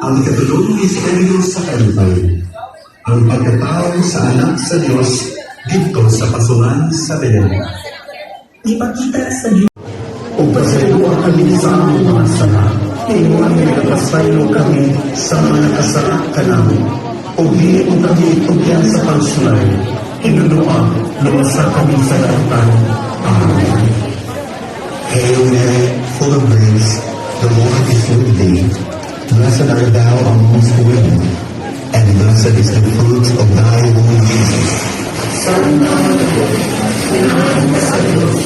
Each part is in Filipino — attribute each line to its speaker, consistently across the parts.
Speaker 1: ang ikatulong misteryo sa kalupay, ang pagkatao sa anak sa Diyos dito sa pasungan sa Belen.
Speaker 2: Ipakita sa Diyos.
Speaker 1: Upasaylo kami sa aming mga sala, imo ang nilapasaylo kami sa mga nakasara ka namin. Ubi mo kami itugyan sa pagsulay, inunua, lumasa kami sa lantan. Amen. Hail Mary, full of grace, the Lord is with thee. Blessed art thou amongst women, and blessed is the fruit of thy womb, Jesus. Santa Maria, inahan ka sa Diyos,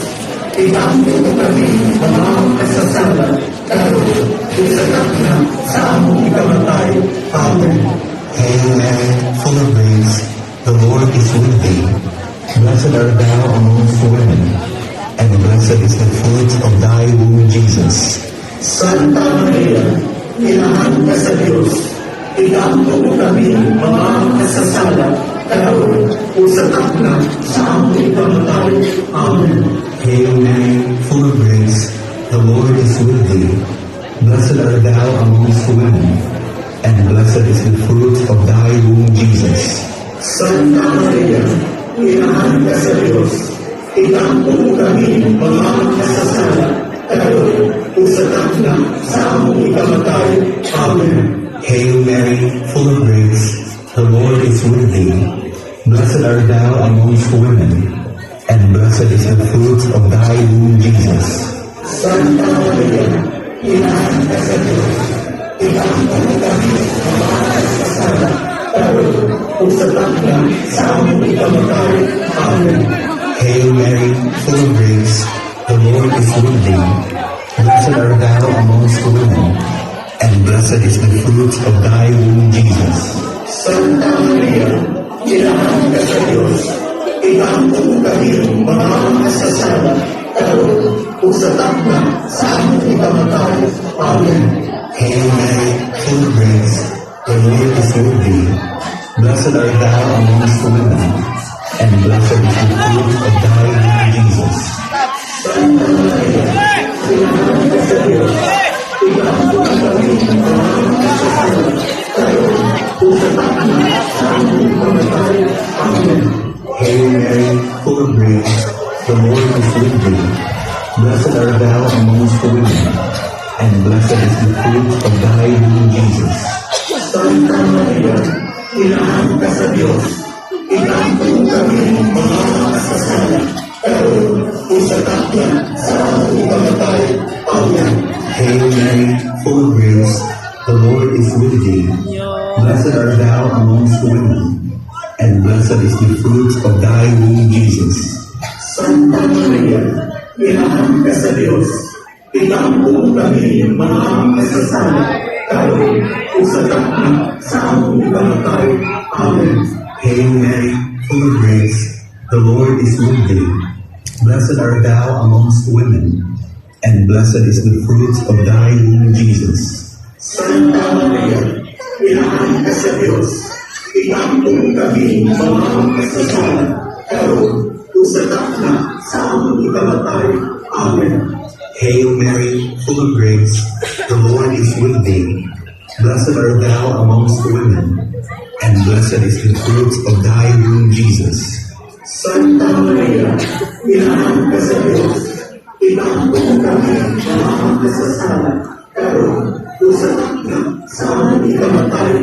Speaker 1: itampo mo kami mga kasasala, karoon, isagat na sa among ikamatay. Amen. Hail Mary, full of grace, the Lord is with thee. Blessed art thou amongst women, and blessed is the fruit of thy womb, Jesus. Santa Maria, inahan ka sa Diyos, itampo mo kami mga kasasala, karoon, isagat na sa among ikamatay. Amen. Hail Mary, full of grace, the Lord is with thee. Blessed art thou amongst women, and blessed is the fruit of thy womb, Jesus. Santa Maria, inahan ka sa Diyos, itampo mo kami mga kasasala, karoon, isagat na sa among ikamatay. Amen. Hail Mary, full of grace, the Lord is with thee. Blessed art thou amongst women, and blessed is the fruit of thy womb, Jesus. Santa Maria, inahan ka sa Diyos, itampo mo kami mga kasasala, karoon, isagat na sa among ikamatay. Amen. Hail Mary, full of grace, the Lord is with thee. Blessed art thou amongst women, and blessed is the fruit of thy womb, Jesus. Santa Maria, inahan ka sa Diyos, itampo mo kami mga kasasala, karoon, isagat na sa among ikamatay. Amen. Hail Mary, full of grace, the Lord is with thee. Blessed art thou amongst women, and blessed is the fruit of thy womb, Jesus. Santa Maria, inahan ka sa Diyos, itampo mo kami mga kasasala, karoon, isagat na sa among ikamatay. Amen. Hail Mary, full of grace, the Lord is with thee. Blessed art thou amongst women, and blessed is the fruit of thy womb, Jesus. Santa Maria, inahan ka sa Diyos, itampo mo kami mga kasasala, karoon, isagat na sa among ikamatay. Amen. Hail Mary, full of grace, the Lord is with thee. Blessed art thou amongst women, and blessed is the fruit of thy womb, Jesus. Santa Maria, inahan ka sa Diyos, itampo mo kami mga kasasala, karoon, isagat na sa among ikamatay. Amen. Hail Mary, full of grace, the Lord is with thee. Blessed art thou amongst women, and blessed is the fruit of thy womb, Jesus. Santa Maria, inahan ka sa Diyos, itampo mo kami mga kasasala, karoon, isagat na sa among ikamatay. Amen. Hail Mary, full of grace, the Lord is with thee. Blessed art thou amongst women, and blessed is the fruit of thy womb, Jesus. Santa Maria, inahan ka sa Diyos, itampo mo kami mga kasasala, karoon, isagat na sa among ikamatay.